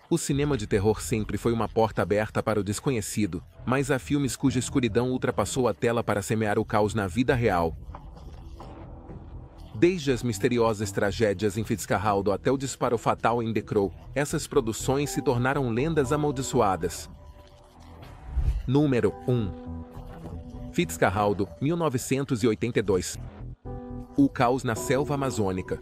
O cinema de terror sempre foi uma porta aberta para o desconhecido, mas há filmes cuja escuridão ultrapassou a tela para semear o caos na vida real. Desde as misteriosas tragédias em Fitzcarraldo até o disparo fatal em The Crow, essas produções se tornaram lendas amaldiçoadas. Número 1. Fitzcarraldo, 1982. O caos na selva amazônica.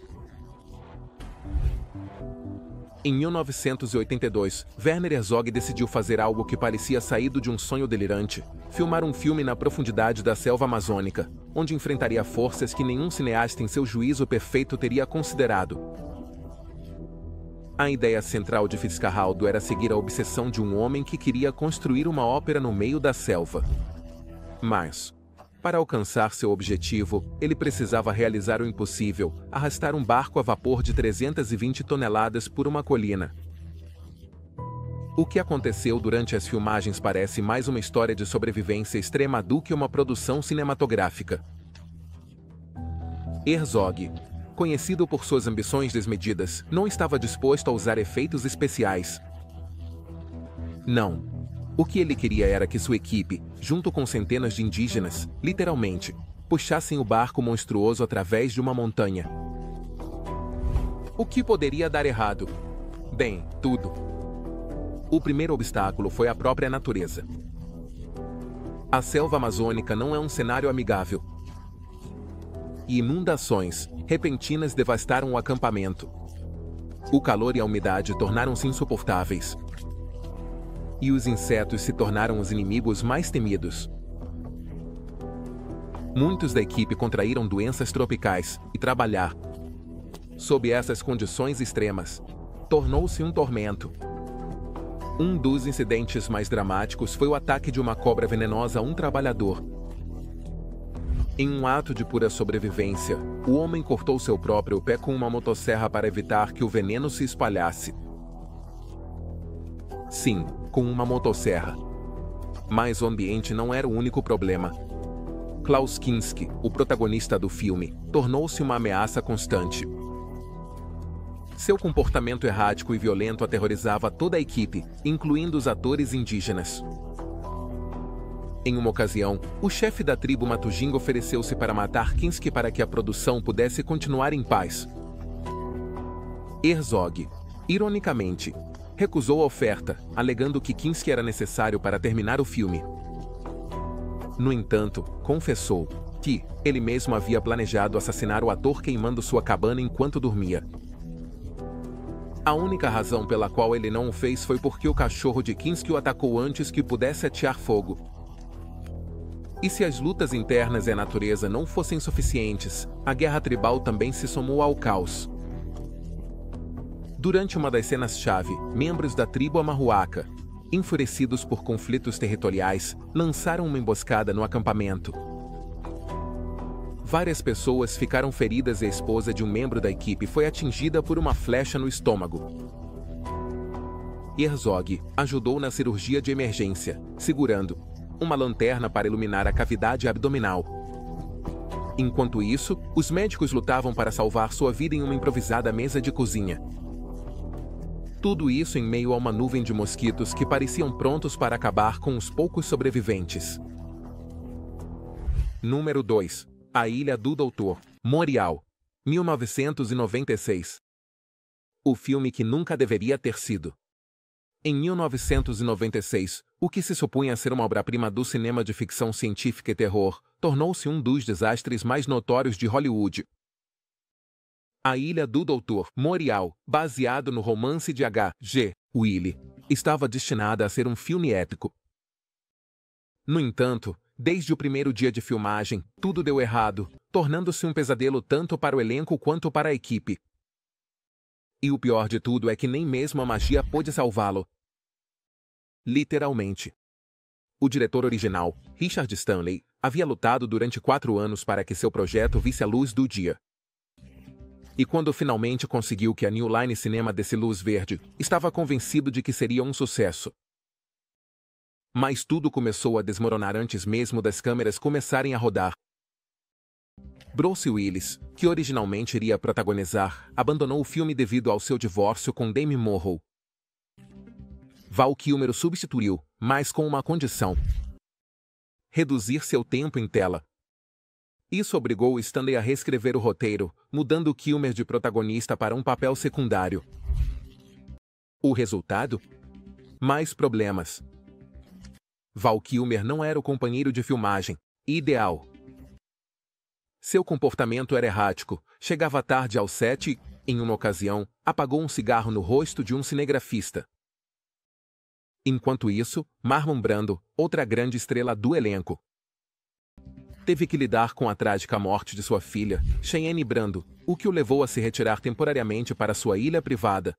Em 1982, Werner Herzog decidiu fazer algo que parecia saído de um sonho delirante: filmar um filme na profundidade da selva amazônica, onde enfrentaria forças que nenhum cineasta em seu juízo perfeito teria considerado. A ideia central de Fitzcarraldo era seguir a obsessão de um homem que queria construir uma ópera no meio da selva. Mas, para alcançar seu objetivo, ele precisava realizar o impossível: arrastar um barco a vapor de 320 toneladas por uma colina. O que aconteceu durante as filmagens parece mais uma história de sobrevivência extrema do que uma produção cinematográfica. Herzog, conhecido por suas ambições desmedidas, não estava disposto a usar efeitos especiais. Não. O que ele queria era que sua equipe, junto com centenas de indígenas, literalmente, puxassem o barco monstruoso através de uma montanha. O que poderia dar errado? Bem, tudo. O primeiro obstáculo foi a própria natureza. A selva amazônica não é um cenário amigável. E inundações repentinas devastaram o acampamento. O calor e a umidade tornaram-se insuportáveis. E os insetos se tornaram os inimigos mais temidos. Muitos da equipe contraíram doenças tropicais, e trabalhar sob essas condições extremas tornou-se um tormento. Um dos incidentes mais dramáticos foi o ataque de uma cobra venenosa a um trabalhador. Em um ato de pura sobrevivência, o homem cortou seu próprio pé com uma motosserra para evitar que o veneno se espalhasse. Sim, com uma motosserra. Mas o ambiente não era o único problema. Klaus Kinski, o protagonista do filme, tornou-se uma ameaça constante. Seu comportamento errático e violento aterrorizava toda a equipe, incluindo os atores indígenas. Em uma ocasião, o chefe da tribo Matujinga ofereceu-se para matar Kinski para que a produção pudesse continuar em paz. Herzog, ironicamente, recusou a oferta, alegando que Kinski era necessário para terminar o filme. No entanto, confessou que ele mesmo havia planejado assassinar o ator queimando sua cabana enquanto dormia. A única razão pela qual ele não o fez foi porque o cachorro de Kinski o atacou antes que pudesse atear fogo. E se as lutas internas e a natureza não fossem suficientes, a guerra tribal também se somou ao caos. Durante uma das cenas-chave, membros da tribo Amahuaca, enfurecidos por conflitos territoriais, lançaram uma emboscada no acampamento. Várias pessoas ficaram feridas e a esposa de um membro da equipe foi atingida por uma flecha no estômago. Herzog ajudou na cirurgia de emergência, segurando uma lanterna para iluminar a cavidade abdominal. Enquanto isso, os médicos lutavam para salvar sua vida em uma improvisada mesa de cozinha. Tudo isso em meio a uma nuvem de mosquitos que pareciam prontos para acabar com os poucos sobreviventes. Número 2. A Ilha do Doutor, Montreal, 1996. O filme que nunca deveria ter sido. Em 1996, o que se supunha ser uma obra-prima do cinema de ficção científica e terror, tornou-se um dos desastres mais notórios de Hollywood. A Ilha do Doutor, Montreal, baseado no romance de H.G. Wells, estava destinada a ser um filme épico. No entanto, desde o primeiro dia de filmagem, tudo deu errado, tornando-se um pesadelo tanto para o elenco quanto para a equipe. E o pior de tudo é que nem mesmo a magia pôde salvá-lo. Literalmente. O diretor original, Richard Stanley, havia lutado durante 4 anos para que seu projeto visse a luz do dia. E quando finalmente conseguiu que a New Line Cinema desse luz verde, estava convencido de que seria um sucesso. Mas tudo começou a desmoronar antes mesmo das câmeras começarem a rodar. Bruce Willis, que originalmente iria protagonizar, abandonou o filme devido ao seu divórcio com Demi Moore. Val Kilmer o substituiu, mas com uma condição: reduzir seu tempo em tela. Isso obrigou Stanley a reescrever o roteiro, mudando Kilmer de protagonista para um papel secundário. O resultado? Mais problemas. Val Kilmer não era o companheiro de filmagem ideal. Seu comportamento era errático, chegava tarde ao set e, em uma ocasião, apagou um cigarro no rosto de um cinegrafista. Enquanto isso, Marlon Brando, outra grande estrela do elenco, teve que lidar com a trágica morte de sua filha, Cheyenne Brando, o que o levou a se retirar temporariamente para sua ilha privada.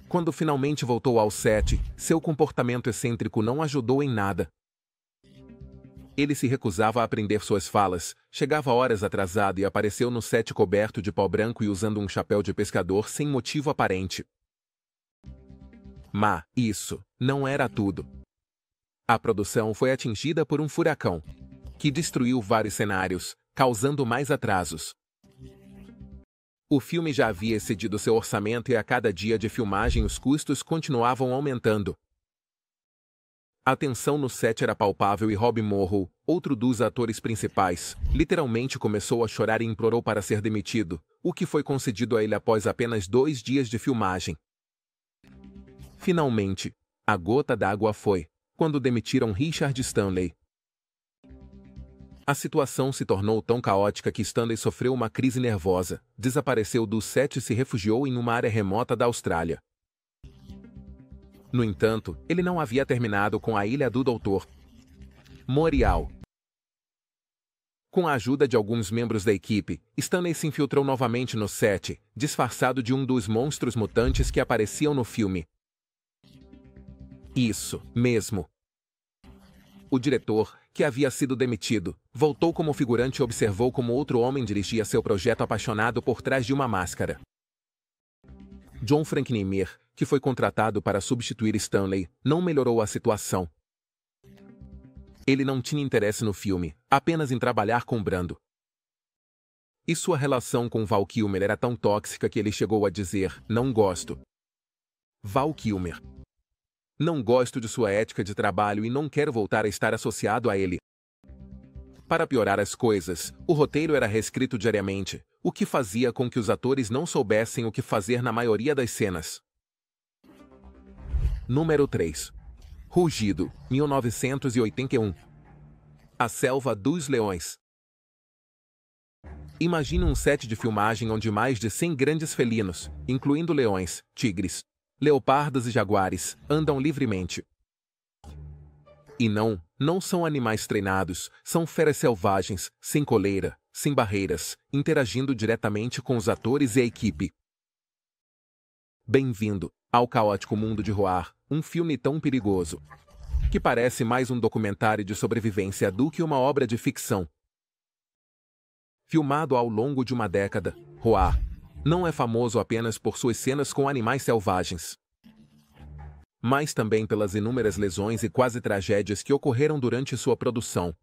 Quando finalmente voltou ao set, seu comportamento excêntrico não ajudou em nada. Ele se recusava a aprender suas falas, chegava horas atrasado e apareceu no set coberto de pó branco e usando um chapéu de pescador sem motivo aparente. Mas isso não era tudo. A produção foi atingida por um furacão, que destruiu vários cenários, causando mais atrasos. O filme já havia excedido seu orçamento e a cada dia de filmagem os custos continuavam aumentando. A tensão no set era palpável e Rob Morrow, outro dos atores principais, literalmente começou a chorar e implorou para ser demitido, o que foi concedido a ele após apenas 2 dias de filmagem. Finalmente, a gota d'água foi quando demitiram Richard Stanley. A situação se tornou tão caótica que Stanley sofreu uma crise nervosa, desapareceu do set e se refugiou em uma área remota da Austrália. No entanto, ele não havia terminado com a Ilha do Dr. Morial. Com a ajuda de alguns membros da equipe, Stanley se infiltrou novamente no set, disfarçado de um dos monstros mutantes que apareciam no filme. Isso mesmo. O diretor, que havia sido demitido, voltou como figurante e observou como outro homem dirigia seu projeto apaixonado por trás de uma máscara. John Frankenheimer, que foi contratado para substituir Stanley, não melhorou a situação. Ele não tinha interesse no filme, apenas em trabalhar com Brando. E sua relação com Val Kilmer era tão tóxica que ele chegou a dizer: "Não gosto. Val Kilmer. Não gosto de sua ética de trabalho e não quero voltar a estar associado a ele." Para piorar as coisas, o roteiro era reescrito diariamente, o que fazia com que os atores não soubessem o que fazer na maioria das cenas. Número 3. Rugido, 1981. A Selva dos Leões. Imagine um set de filmagem onde mais de 100 grandes felinos, incluindo leões, tigres, leopardos e jaguares, andam livremente. E não são animais treinados, são feras selvagens, sem coleira, sem barreiras, interagindo diretamente com os atores e a equipe. Bem-vindo ao caótico mundo de Roar, um filme tão perigoso, que parece mais um documentário de sobrevivência do que uma obra de ficção. Filmado ao longo de uma década, Roar não é famoso apenas por suas cenas com animais selvagens, mas também pelas inúmeras lesões e quase tragédias que ocorreram durante sua produção.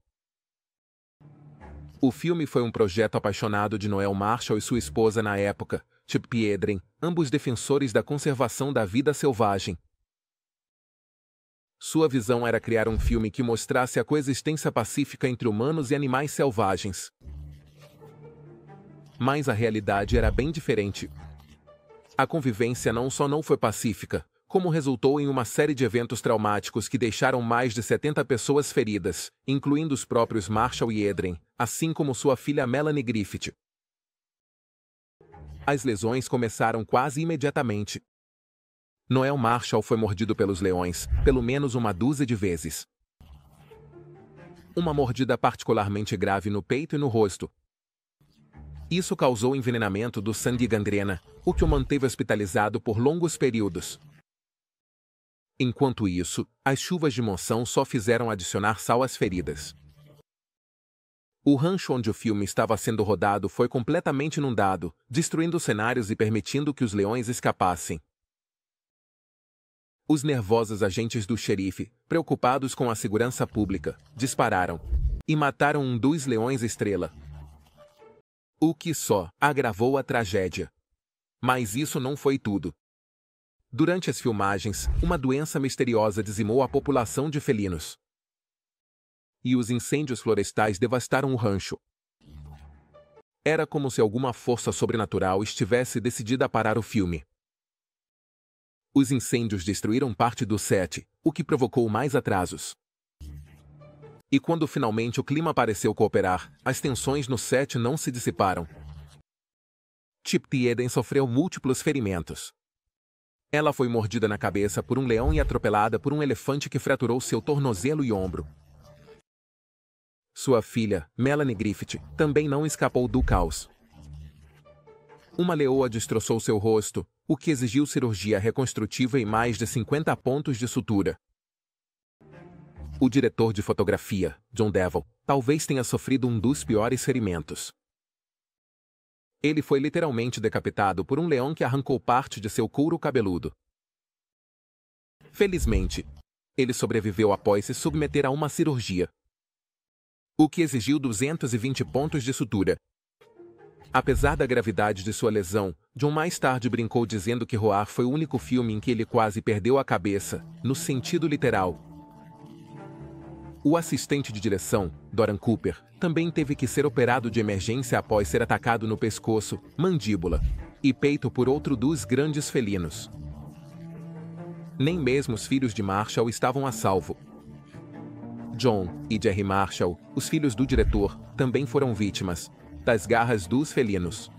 O filme foi um projeto apaixonado de Noel Marshall e sua esposa na época, Chip Piedren, ambos defensores da conservação da vida selvagem. Sua visão era criar um filme que mostrasse a coexistência pacífica entre humanos e animais selvagens. Mas a realidade era bem diferente. A convivência não só não foi pacífica, como resultou em uma série de eventos traumáticos que deixaram mais de 70 pessoas feridas, incluindo os próprios Marshall e Edren, assim como sua filha Melanie Griffith. As lesões começaram quase imediatamente. Noel Marshall foi mordido pelos leões, pelo menos uma dúzia de vezes. Uma mordida particularmente grave no peito e no rosto. Isso causou envenenamento do sangue e gangrena, o que o manteve hospitalizado por longos períodos. Enquanto isso, as chuvas de monção só fizeram adicionar sal às feridas. O rancho onde o filme estava sendo rodado foi completamente inundado, destruindo cenários e permitindo que os leões escapassem. Os nervosos agentes do xerife, preocupados com a segurança pública, dispararam e mataram um dos leões estrela, o que só agravou a tragédia. Mas isso não foi tudo. Durante as filmagens, uma doença misteriosa dizimou a população de felinos. E os incêndios florestais devastaram o rancho. Era como se alguma força sobrenatural estivesse decidida a parar o filme. Os incêndios destruíram parte do set, o que provocou mais atrasos. E quando finalmente o clima pareceu cooperar, as tensões no set não se dissiparam. Chip Tierden sofreu múltiplos ferimentos. Ela foi mordida na cabeça por um leão e atropelada por um elefante que fraturou seu tornozelo e ombro. Sua filha, Melanie Griffith, também não escapou do caos. Uma leoa destroçou seu rosto, o que exigiu cirurgia reconstrutiva e mais de 50 pontos de sutura. O diretor de fotografia, John Devil, talvez tenha sofrido um dos piores ferimentos. Ele foi literalmente decapitado por um leão que arrancou parte de seu couro cabeludo. Felizmente, ele sobreviveu após se submeter a uma cirurgia, o que exigiu 220 pontos de sutura. Apesar da gravidade de sua lesão, John mais tarde brincou dizendo que Roar foi o único filme em que ele quase perdeu a cabeça, no sentido literal. O assistente de direção, Doran Cooper, também teve que ser operado de emergência após ser atacado no pescoço, mandíbula e peito por outro dos grandes felinos. Nem mesmo os filhos de Marshall estavam a salvo. John e Jerry Marshall, os filhos do diretor, também foram vítimas das garras dos felinos.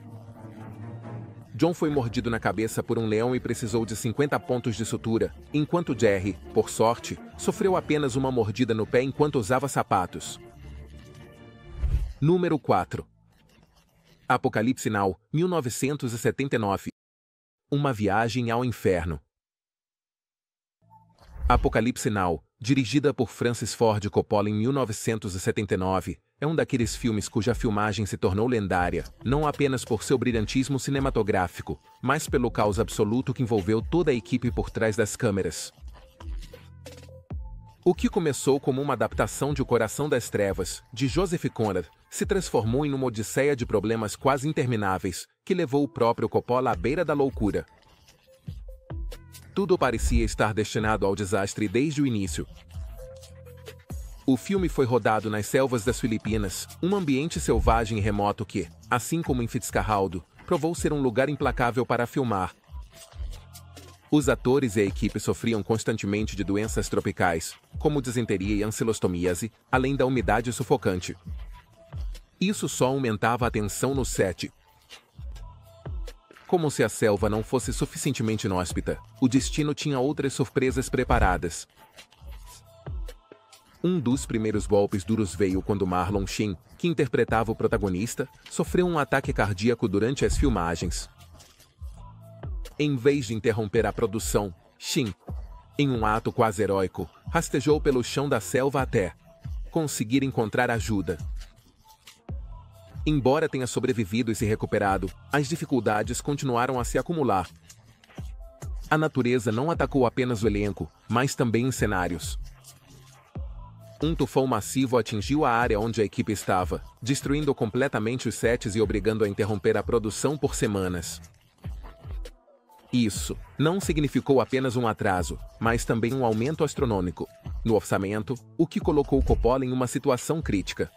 John foi mordido na cabeça por um leão e precisou de 50 pontos de sutura, enquanto Jerry, por sorte, sofreu apenas uma mordida no pé enquanto usava sapatos. Número 4. Apocalipse Now, 1979. Uma viagem ao inferno. Apocalipse Now, dirigida por Francis Ford Coppola em 1979, é um daqueles filmes cuja filmagem se tornou lendária, não apenas por seu brilhantismo cinematográfico, mas pelo caos absoluto que envolveu toda a equipe por trás das câmeras. O que começou como uma adaptação de O Coração das Trevas, de Joseph Conrad, se transformou em uma odisseia de problemas quase intermináveis, que levou o próprio Coppola à beira da loucura. Tudo parecia estar destinado ao desastre desde o início. O filme foi rodado nas selvas das Filipinas, um ambiente selvagem e remoto que, assim como em Fitzcarraldo, provou ser um lugar implacável para filmar. Os atores e a equipe sofriam constantemente de doenças tropicais, como disenteria e ancilostomíase, além da umidade sufocante. Isso só aumentava a tensão no set. Como se a selva não fosse suficientemente inóspita, o destino tinha outras surpresas preparadas. Um dos primeiros golpes duros veio quando Marlon Sheen, que interpretava o protagonista, sofreu um ataque cardíaco durante as filmagens. Em vez de interromper a produção, Sheen, em um ato quase heróico, rastejou pelo chão da selva até conseguir encontrar ajuda. Embora tenha sobrevivido e se recuperado, as dificuldades continuaram a se acumular. A natureza não atacou apenas o elenco, mas também os cenários. Um tufão massivo atingiu a área onde a equipe estava, destruindo completamente os sets e obrigando a interromper a produção por semanas. Isso não significou apenas um atraso, mas também um aumento astronômico no orçamento, o que colocou Coppola em uma situação crítica.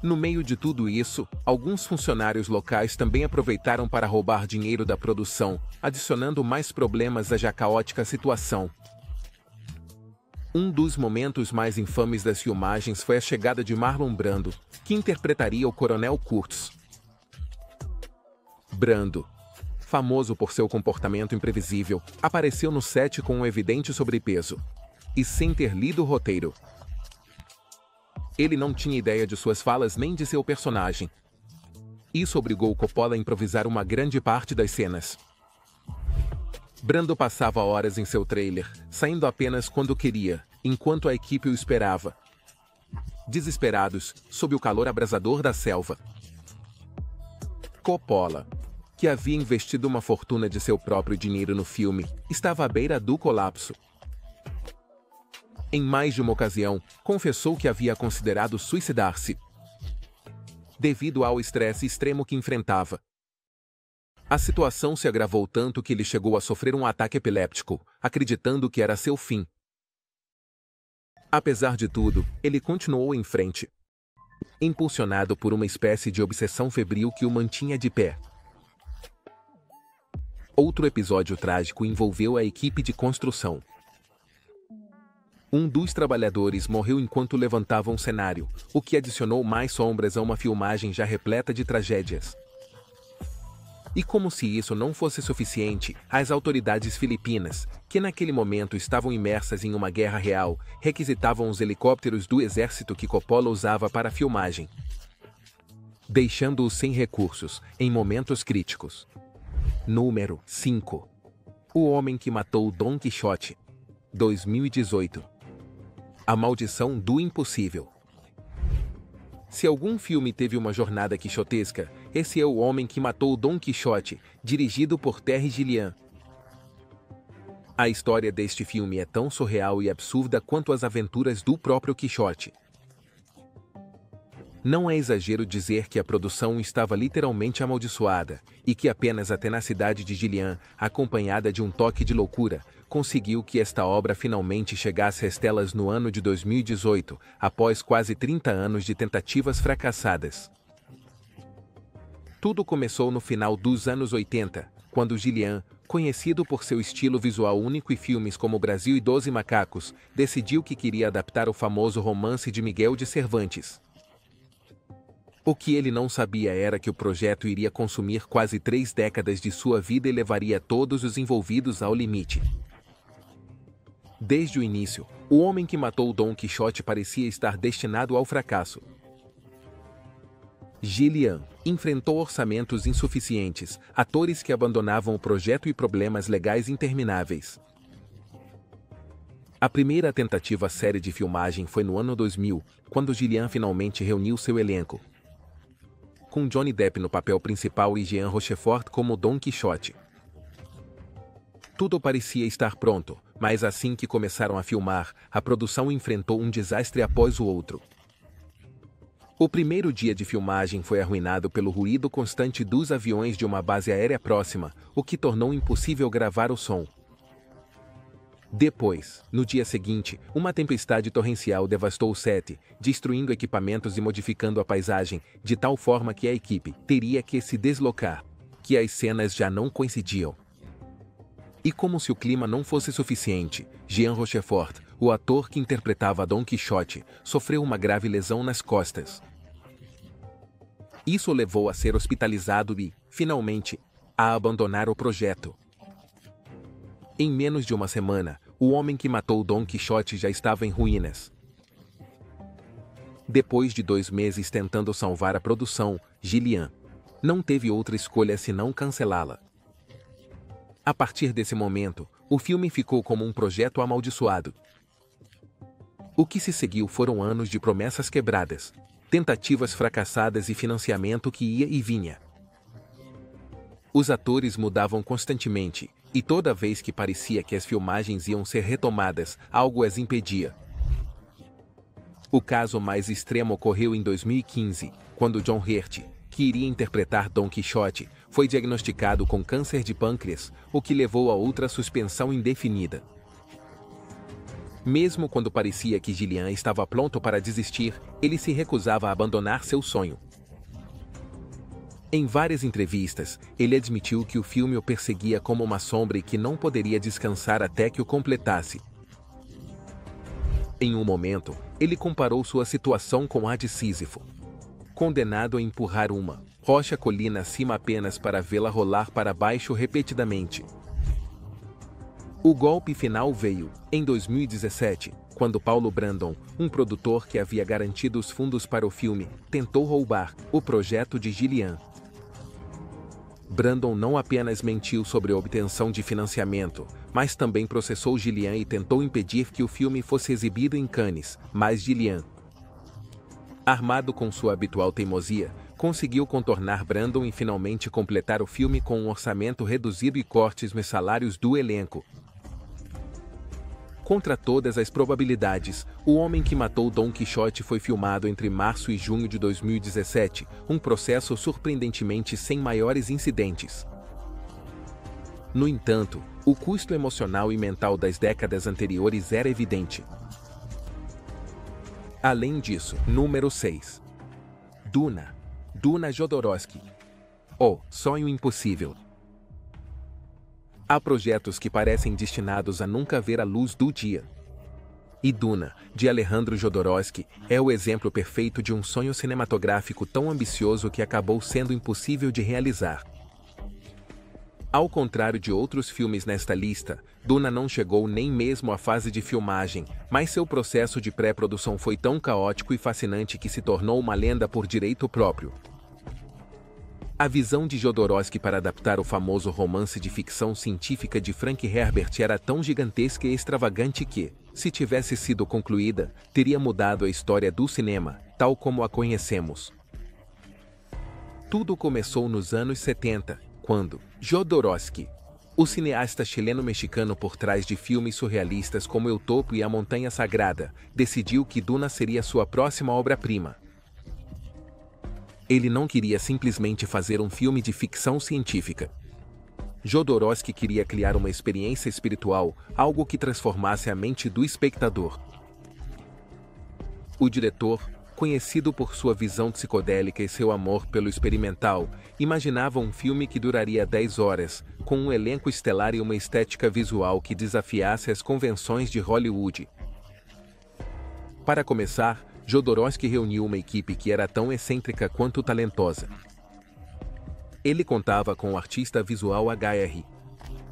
No meio de tudo isso, alguns funcionários locais também aproveitaram para roubar dinheiro da produção, adicionando mais problemas à já caótica situação. Um dos momentos mais infames das filmagens foi a chegada de Marlon Brando, que interpretaria o Coronel Kurtz. Brando, famoso por seu comportamento imprevisível, apareceu no set com um evidente sobrepeso e sem ter lido o roteiro. Ele não tinha ideia de suas falas nem de seu personagem. Isso obrigou Coppola a improvisar uma grande parte das cenas. Brando passava horas em seu trailer, saindo apenas quando queria, enquanto a equipe o esperava. Desesperados, sob o calor abrasador da selva. Coppola, que havia investido uma fortuna de seu próprio dinheiro no filme, estava à beira do colapso. Em mais de uma ocasião, confessou que havia considerado suicidar-se, devido ao estresse extremo que enfrentava. A situação se agravou tanto que ele chegou a sofrer um ataque epiléptico, acreditando que era seu fim. Apesar de tudo, ele continuou em frente, impulsionado por uma espécie de obsessão febril que o mantinha de pé. Outro episódio trágico envolveu a equipe de construção. Um dos trabalhadores morreu enquanto levantava um cenário, o que adicionou mais sombras a uma filmagem já repleta de tragédias. E como se isso não fosse suficiente, as autoridades filipinas, que naquele momento estavam imersas em uma guerra real, requisitavam os helicópteros do exército que Coppola usava para a filmagem, deixando-os sem recursos, em momentos críticos. Número 5. O Homem que Matou Don Quixote. 2018. A Maldição do Impossível. Se algum filme teve uma jornada quixotesca, esse é O Homem que Matou Don Quixote, dirigido por Terry Gilliam. A história deste filme é tão surreal e absurda quanto as aventuras do próprio Quixote. Não é exagero dizer que a produção estava literalmente amaldiçoada, e que apenas a tenacidade de Gilliam, acompanhada de um toque de loucura, conseguiu que esta obra finalmente chegasse às telas no ano de 2018, após quase 30 anos de tentativas fracassadas. Tudo começou no final dos anos 80, quando Gilliam, conhecido por seu estilo visual único e filmes como Brasil e 12 Macacos, decidiu que queria adaptar o famoso romance de Miguel de Cervantes. O que ele não sabia era que o projeto iria consumir quase 3 décadas de sua vida e levaria todos os envolvidos ao limite. Desde o início, O Homem que Matou Don Quixote parecia estar destinado ao fracasso. Gilliam enfrentou orçamentos insuficientes, atores que abandonavam o projeto e problemas legais intermináveis. A primeira tentativa séria de filmagem foi no ano 2000, quando Gilliam finalmente reuniu seu elenco, com Johnny Depp no papel principal e Jean Rochefort como Don Quixote. Tudo parecia estar pronto, mas assim que começaram a filmar, a produção enfrentou um desastre após o outro. O primeiro dia de filmagem foi arruinado pelo ruído constante dos aviões de uma base aérea próxima, o que tornou impossível gravar o som. Depois, no dia seguinte, uma tempestade torrencial devastou o set, destruindo equipamentos e modificando a paisagem, de tal forma que a equipe teria que se deslocar, que as cenas já não coincidiam. E como se o clima não fosse suficiente, Jean Rochefort, o ator que interpretava Don Quixote, sofreu uma grave lesão nas costas. Isso o levou a ser hospitalizado e, finalmente, a abandonar o projeto. Em menos de uma semana, O Homem que Matou Don Quixote já estava em ruínas. Depois de 2 meses tentando salvar a produção, Gilliam não teve outra escolha senão cancelá-la. A partir desse momento, o filme ficou como um projeto amaldiçoado. O que se seguiu foram anos de promessas quebradas, tentativas fracassadas e financiamento que ia e vinha. Os atores mudavam constantemente, e toda vez que parecia que as filmagens iam ser retomadas, algo as impedia. O caso mais extremo ocorreu em 2015, quando John Hurt, que iria interpretar Don Quixote, foi diagnosticado com câncer de pâncreas, o que levou a outra suspensão indefinida. Mesmo quando parecia que Gilliam estava pronto para desistir, ele se recusava a abandonar seu sonho. Em várias entrevistas, ele admitiu que o filme o perseguia como uma sombra e que não poderia descansar até que o completasse. Em um momento, ele comparou sua situação com a de Sísifo, condenado a empurrar uma rocha colina acima apenas para vê-la rolar para baixo repetidamente. O golpe final veio, em 2017, quando Paulo Brandon, um produtor que havia garantido os fundos para o filme, tentou roubar o projeto de Gilliam. Brandon não apenas mentiu sobre a obtenção de financiamento, mas também processou Gilliam e tentou impedir que o filme fosse exibido em Cannes, mas Gilliam, armado com sua habitual teimosia, conseguiu contornar Brandon e finalmente completar o filme com um orçamento reduzido e cortes nos salários do elenco. Contra todas as probabilidades, O Homem que Matou Don Quixote foi filmado entre março e junho de 2017, um processo surpreendentemente sem maiores incidentes. No entanto, o custo emocional e mental das décadas anteriores era evidente. Além disso, número 6. Duna Jodorowsky. O sonho impossível. Há projetos que parecem destinados a nunca ver a luz do dia. E Duna, de Alejandro Jodorowsky, é o exemplo perfeito de um sonho cinematográfico tão ambicioso que acabou sendo impossível de realizar. Ao contrário de outros filmes nesta lista, Duna não chegou nem mesmo à fase de filmagem, mas seu processo de pré-produção foi tão caótico e fascinante que se tornou uma lenda por direito próprio. A visão de Jodorowsky para adaptar o famoso romance de ficção científica de Frank Herbert era tão gigantesca e extravagante que, se tivesse sido concluída, teria mudado a história do cinema, tal como a conhecemos. Tudo começou nos anos 70, quando Jodorowsky, o cineasta chileno-mexicano por trás de filmes surrealistas como El Topo e A Montanha Sagrada, decidiu que Duna seria sua próxima obra-prima. Ele não queria simplesmente fazer um filme de ficção científica. Jodorowsky queria criar uma experiência espiritual, algo que transformasse a mente do espectador. O diretor, conhecido por sua visão psicodélica e seu amor pelo experimental, imaginava um filme que duraria 10 horas, com um elenco estelar e uma estética visual que desafiasse as convenções de Hollywood. Para começar, Jodorowsky reuniu uma equipe que era tão excêntrica quanto talentosa. Ele contava com o artista visual H.R.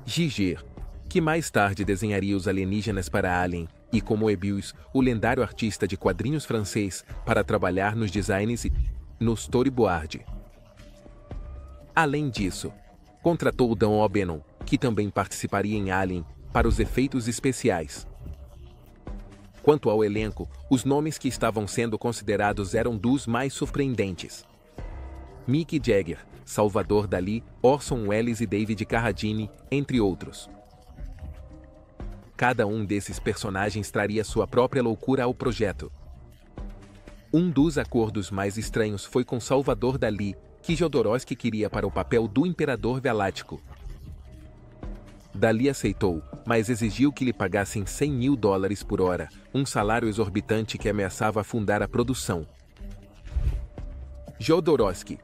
Giger, que mais tarde desenharia os alienígenas para Alien, e com Moebius, o lendário artista de quadrinhos francês, para trabalhar nos designs e no storyboard. Além disso, contratou Dan O'Bannon, que também participaria em Alien, para os efeitos especiais. Quanto ao elenco, os nomes que estavam sendo considerados eram dos mais surpreendentes. Mick Jagger, Salvador Dalí, Orson Welles e David Carradine, entre outros. Cada um desses personagens traria sua própria loucura ao projeto. Um dos acordos mais estranhos foi com Salvador Dalí, que Jodorowsky queria para o papel do Imperador Galáctico. Dalí aceitou, mas exigiu que lhe pagassem $100.000 por hora, um salário exorbitante que ameaçava afundar a produção. Jodorowsky,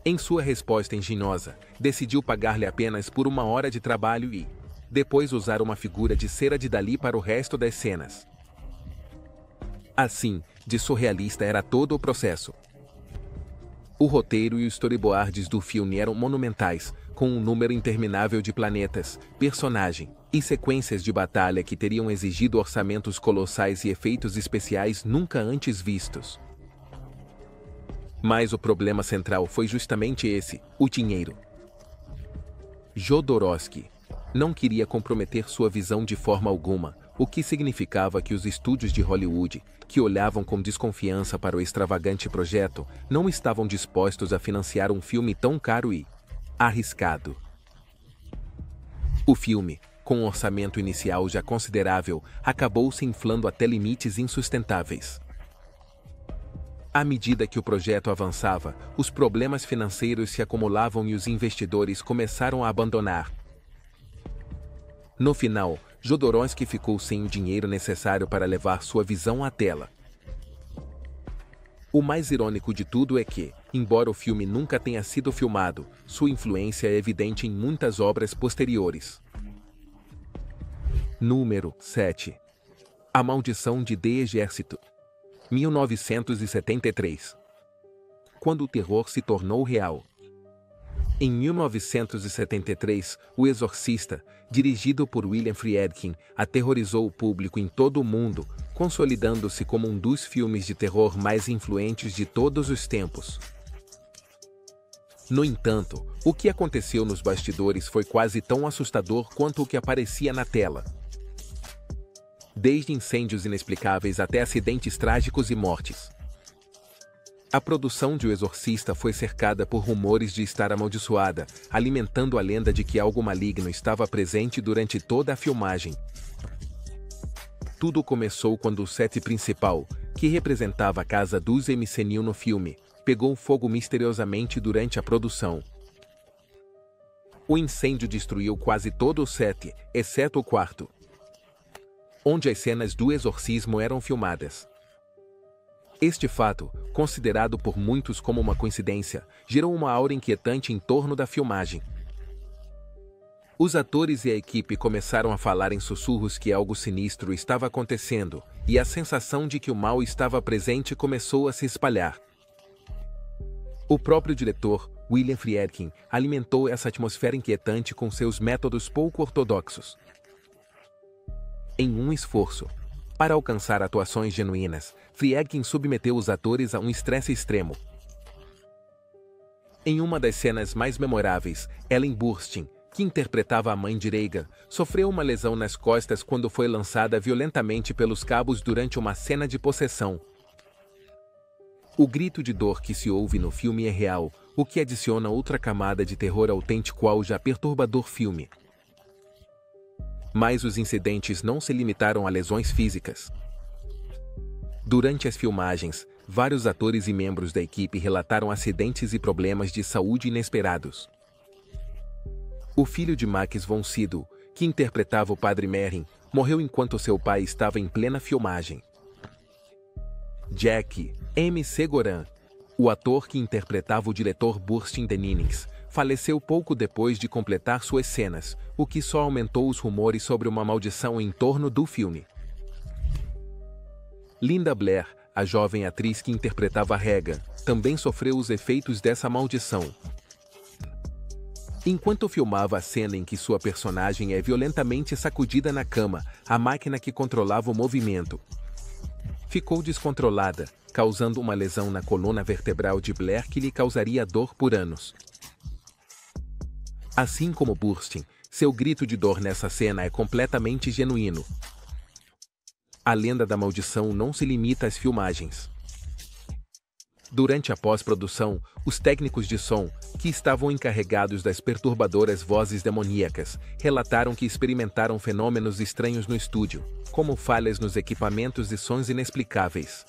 em sua resposta engenhosa, decidiu pagar-lhe apenas por 1 hora de trabalho e, depois usar uma figura de cera de Dalí para o resto das cenas. Assim, de surrealista era todo o processo. O roteiro e os storyboards do filme eram monumentais, com um número interminável de planetas, personagem e sequências de batalha que teriam exigido orçamentos colossais e efeitos especiais nunca antes vistos. Mas o problema central foi justamente esse, o dinheiro. Jodorowsky não queria comprometer sua visão de forma alguma, o que significava que os estúdios de Hollywood, que olhavam com desconfiança para o extravagante projeto, não estavam dispostos a financiar um filme tão caro e arriscado. O filme, com um orçamento inicial já considerável, acabou se inflando até limites insustentáveis. À medida que o projeto avançava, os problemas financeiros se acumulavam e os investidores começaram a abandonar. No final, Jodorowsky ficou sem o dinheiro necessário para levar sua visão à tela. O mais irônico de tudo é que, embora o filme nunca tenha sido filmado, sua influência é evidente em muitas obras posteriores. Número 7. A Maldição de The Exército. 1973. Quando o terror se tornou real. Em 1973, O Exorcista, dirigido por William Friedkin, aterrorizou o público em todo o mundo, consolidando-se como um dos filmes de terror mais influentes de todos os tempos. No entanto, o que aconteceu nos bastidores foi quase tão assustador quanto o que aparecia na tela. Desde incêndios inexplicáveis até acidentes trágicos e mortes. A produção de O Exorcista foi cercada por rumores de estar amaldiçoada, alimentando a lenda de que algo maligno estava presente durante toda a filmagem. Tudo começou quando o set principal, que representava a casa dos MCNU no filme, pegou fogo misteriosamente durante a produção. O incêndio destruiu quase todo o set, exceto o quarto, onde as cenas do exorcismo eram filmadas. Este fato, considerado por muitos como uma coincidência, gerou uma aura inquietante em torno da filmagem. Os atores e a equipe começaram a falar em sussurros que algo sinistro estava acontecendo, e a sensação de que o mal estava presente começou a se espalhar. O próprio diretor, William Friedkin, alimentou essa atmosfera inquietante com seus métodos pouco ortodoxos. Em um esforço para alcançar atuações genuínas, Friedkin submeteu os atores a um estresse extremo. Em uma das cenas mais memoráveis, Ellen Burstyn, que interpretava a mãe de Regan, sofreu uma lesão nas costas quando foi lançada violentamente pelos cabos durante uma cena de possessão. O grito de dor que se ouve no filme é real, o que adiciona outra camada de terror autêntico ao já perturbador filme. Mas os incidentes não se limitaram a lesões físicas. Durante as filmagens, vários atores e membros da equipe relataram acidentes e problemas de saúde inesperados. O filho de Max von Sydow, que interpretava o Padre Merrin, morreu enquanto seu pai estava em plena filmagem. Jack M. Segoran, o ator que interpretava o diretor Burstyn Dennings, faleceu pouco depois de completar suas cenas, o que só aumentou os rumores sobre uma maldição em torno do filme. Linda Blair, a jovem atriz que interpretava Regan, também sofreu os efeitos dessa maldição. Enquanto filmava a cena em que sua personagem é violentamente sacudida na cama, a máquina que controlava o movimento ficou descontrolada, causando uma lesão na coluna vertebral de Blair que lhe causaria dor por anos. Assim como Burstyn, seu grito de dor nessa cena é completamente genuíno. A lenda da maldição não se limita às filmagens. Durante a pós-produção, os técnicos de som, que estavam encarregados das perturbadoras vozes demoníacas, relataram que experimentaram fenômenos estranhos no estúdio, como falhas nos equipamentos e sons inexplicáveis.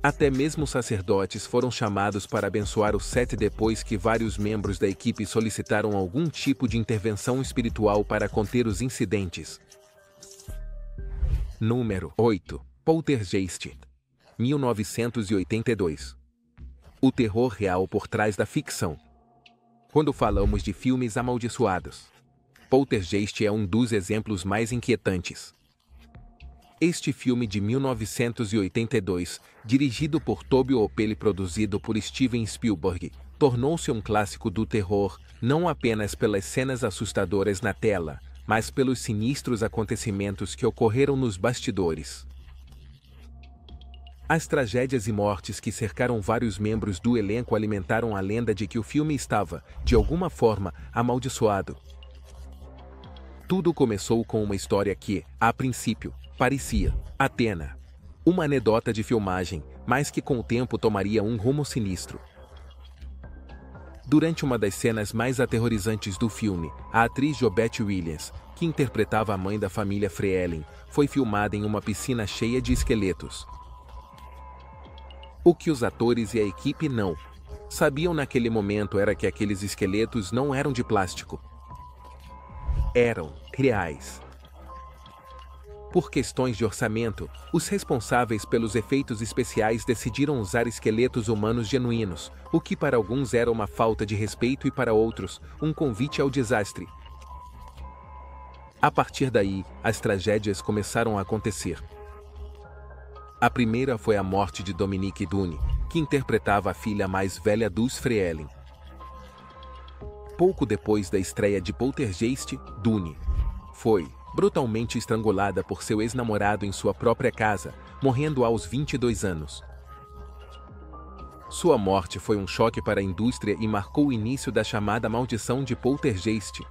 Até mesmo sacerdotes foram chamados para abençoar o set depois que vários membros da equipe solicitaram algum tipo de intervenção espiritual para conter os incidentes. Número 8. Poltergeist. 1982. O terror real por trás da ficção. Quando falamos de filmes amaldiçoados, Poltergeist é um dos exemplos mais inquietantes. Este filme de 1982, dirigido por Tobe Hooper e produzido por Steven Spielberg, tornou-se um clássico do terror, não apenas pelas cenas assustadoras na tela, mas pelos sinistros acontecimentos que ocorreram nos bastidores. As tragédias e mortes que cercaram vários membros do elenco alimentaram a lenda de que o filme estava, de alguma forma, amaldiçoado. Tudo começou com uma história que, a princípio, parecia apenas uma anedota de filmagem, mas que com o tempo tomaria um rumo sinistro. Durante uma das cenas mais aterrorizantes do filme, a atriz Jobette Williams, que interpretava a mãe da família Freelin, foi filmada em uma piscina cheia de esqueletos. O que os atores e a equipe não sabiam naquele momento era que aqueles esqueletos não eram de plástico. Eram reais. Por questões de orçamento, os responsáveis pelos efeitos especiais decidiram usar esqueletos humanos genuínos, o que para alguns era uma falta de respeito e para outros, um convite ao desastre. A partir daí, as tragédias começaram a acontecer. A primeira foi a morte de Dominique Dunne, que interpretava a filha mais velha dos Freelin. Pouco depois da estreia de Poltergeist, Dunne foi brutalmente estrangulada por seu ex-namorado em sua própria casa, morrendo aos 22 anos. Sua morte foi um choque para a indústria e marcou o início da chamada maldição de Poltergeist.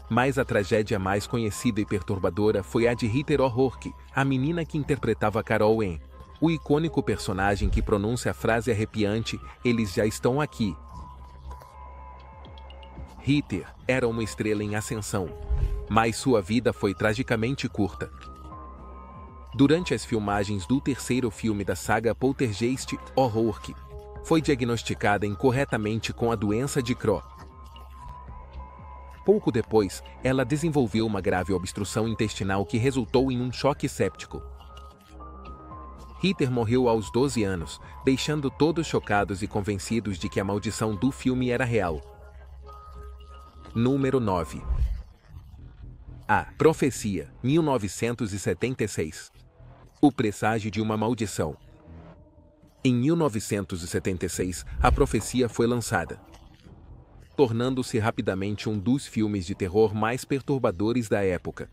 Mas a tragédia mais conhecida e perturbadora foi a de Rita O'Rourke, a menina que interpretava Carol Anne, o icônico personagem que pronuncia a frase arrepiante, "Eles já estão aqui". Rita era uma estrela em ascensão, mas sua vida foi tragicamente curta. Durante as filmagens do terceiro filme da saga Poltergeist, O'Rourke foi diagnosticada incorretamente com a doença de Crohn. Pouco depois, ela desenvolveu uma grave obstrução intestinal que resultou em um choque séptico. Hitler morreu aos 12 anos, deixando todos chocados e convencidos de que a maldição do filme era real. Número 9. A Profecia, 1976. O presságio de uma maldição. Em 1976, a Profecia foi lançada, tornando-se rapidamente um dos filmes de terror mais perturbadores da época.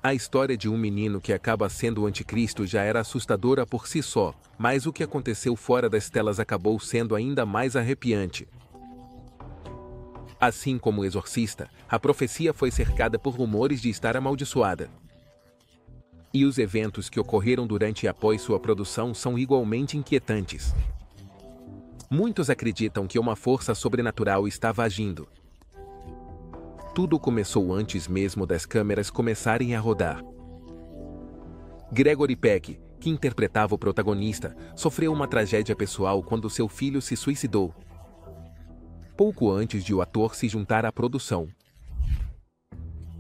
A história de um menino que acaba sendo o anticristo já era assustadora por si só, mas o que aconteceu fora das telas acabou sendo ainda mais arrepiante. Assim como o Exorcista, a Profecia foi cercada por rumores de estar amaldiçoada. E os eventos que ocorreram durante e após sua produção são igualmente inquietantes. Muitos acreditam que uma força sobrenatural estava agindo. Tudo começou antes mesmo das câmeras começarem a rodar. Gregory Peck, que interpretava o protagonista, sofreu uma tragédia pessoal quando seu filho se suicidou, pouco antes de o ator se juntar à produção.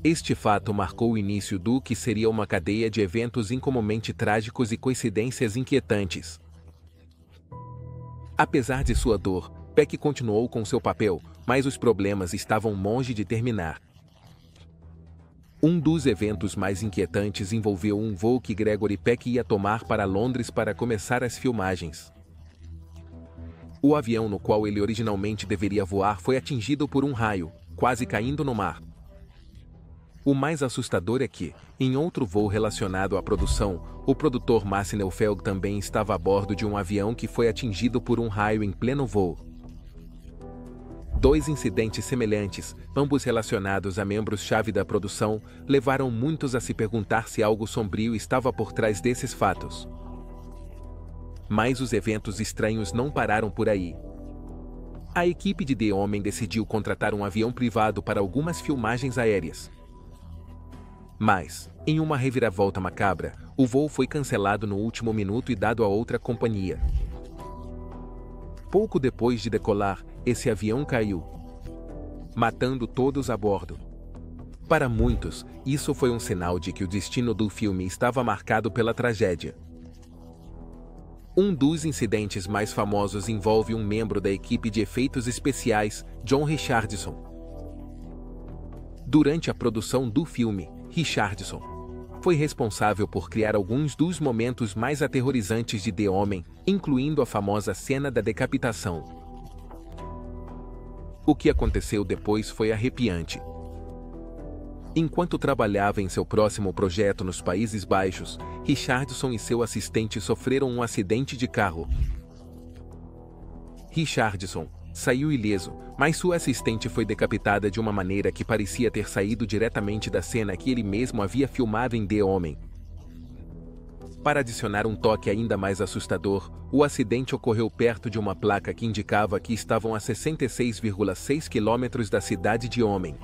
Este fato marcou o início do que seria uma cadeia de eventos incomumente trágicos e coincidências inquietantes. Apesar de sua dor, Peck continuou com seu papel, mas os problemas estavam longe de terminar. Um dos eventos mais inquietantes envolveu um voo que Gregory Peck ia tomar para Londres para começar as filmagens. O avião no qual ele originalmente deveria voar foi atingido por um raio, quase caindo no mar. O mais assustador é que, em outro voo relacionado à produção, o produtor Max Neufeld também estava a bordo de um avião que foi atingido por um raio em pleno voo. Dois incidentes semelhantes, ambos relacionados a membros-chave da produção, levaram muitos a se perguntar se algo sombrio estava por trás desses fatos. Mas os eventos estranhos não pararam por aí. A equipe de The Omen decidiu contratar um avião privado para algumas filmagens aéreas. Mas, em uma reviravolta macabra, o voo foi cancelado no último minuto e dado a outra companhia. Pouco depois de decolar, esse avião caiu, matando todos a bordo. Para muitos, isso foi um sinal de que o destino do filme estava marcado pela tragédia. Um dos incidentes mais famosos envolve um membro da equipe de efeitos especiais, John Richardson. Durante a produção do filme, Richardson foi responsável por criar alguns dos momentos mais aterrorizantes de The Omen, incluindo a famosa cena da decapitação. O que aconteceu depois foi arrepiante. Enquanto trabalhava em seu próximo projeto nos Países Baixos, Richardson e seu assistente sofreram um acidente de carro. Richardson saiu ileso, mas sua assistente foi decapitada de uma maneira que parecia ter saído diretamente da cena que ele mesmo havia filmado em The Omen. Para adicionar um toque ainda mais assustador, o acidente ocorreu perto de uma placa que indicava que estavam a 66,6 quilômetros da cidade de Omen.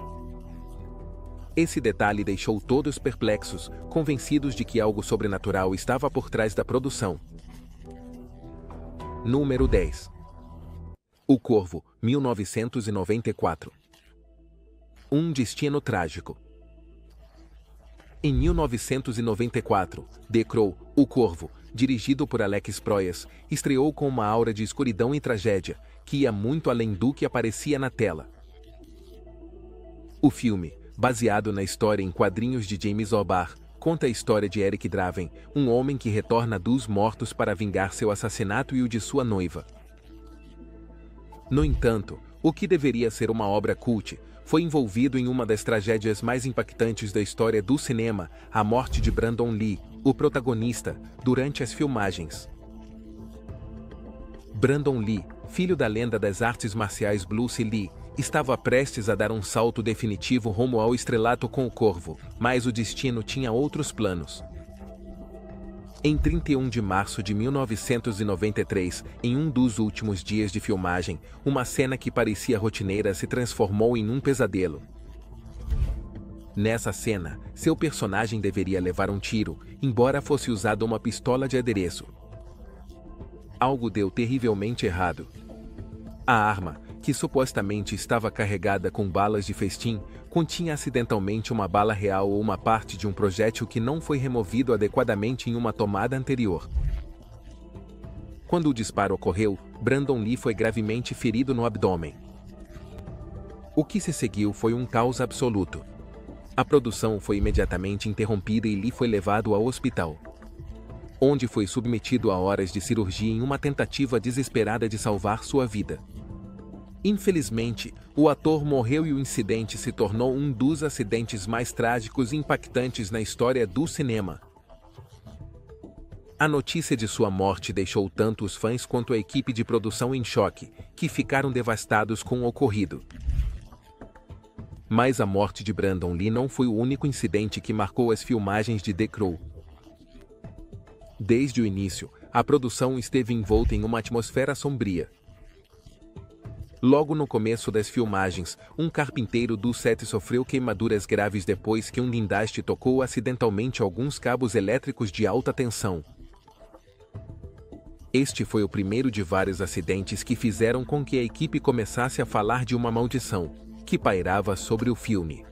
Esse detalhe deixou todos perplexos, convencidos de que algo sobrenatural estava por trás da produção. Número 10. O Corvo, 1994. Um destino trágico. Em 1994, The Crow, O Corvo, dirigido por Alex Proyas, estreou com uma aura de escuridão e tragédia, que ia muito além do que aparecia na tela. O filme, baseado na história em quadrinhos de James O'Barr, conta a história de Eric Draven, um homem que retorna dos mortos para vingar seu assassinato e o de sua noiva. No entanto, o que deveria ser uma obra cult, foi envolvido em uma das tragédias mais impactantes da história do cinema, a morte de Brandon Lee, o protagonista, durante as filmagens. Brandon Lee, filho da lenda das artes marciais Bruce Lee, estava prestes a dar um salto definitivo rumo ao estrelato com o Corvo, mas o destino tinha outros planos. Em 31 de março de 1993, em um dos últimos dias de filmagem, uma cena que parecia rotineira se transformou em um pesadelo. Nessa cena, seu personagem deveria levar um tiro, embora fosse usada uma pistola de adereço. algo deu terrivelmente errado. A arma, que supostamente estava carregada com balas de festim, continha acidentalmente uma bala real ou uma parte de um projétil que não foi removido adequadamente em uma tomada anterior. Quando o disparo ocorreu, Brandon Lee foi gravemente ferido no abdômen. O que se seguiu foi um caos absoluto. A produção foi imediatamente interrompida e Lee foi levado ao hospital, onde foi submetido a horas de cirurgia em uma tentativa desesperada de salvar sua vida. Infelizmente, o ator morreu e o incidente se tornou um dos acidentes mais trágicos e impactantes na história do cinema. A notícia de sua morte deixou tanto os fãs quanto a equipe de produção em choque, que ficaram devastados com o ocorrido. Mas a morte de Brandon Lee não foi o único incidente que marcou as filmagens de The Crow. Desde o início, a produção esteve envolta em uma atmosfera sombria. Logo no começo das filmagens, um carpinteiro do set sofreu queimaduras graves depois que um guindaste tocou acidentalmente alguns cabos elétricos de alta tensão. Este foi o primeiro de vários acidentes que fizeram com que a equipe começasse a falar de uma maldição que pairava sobre o filme.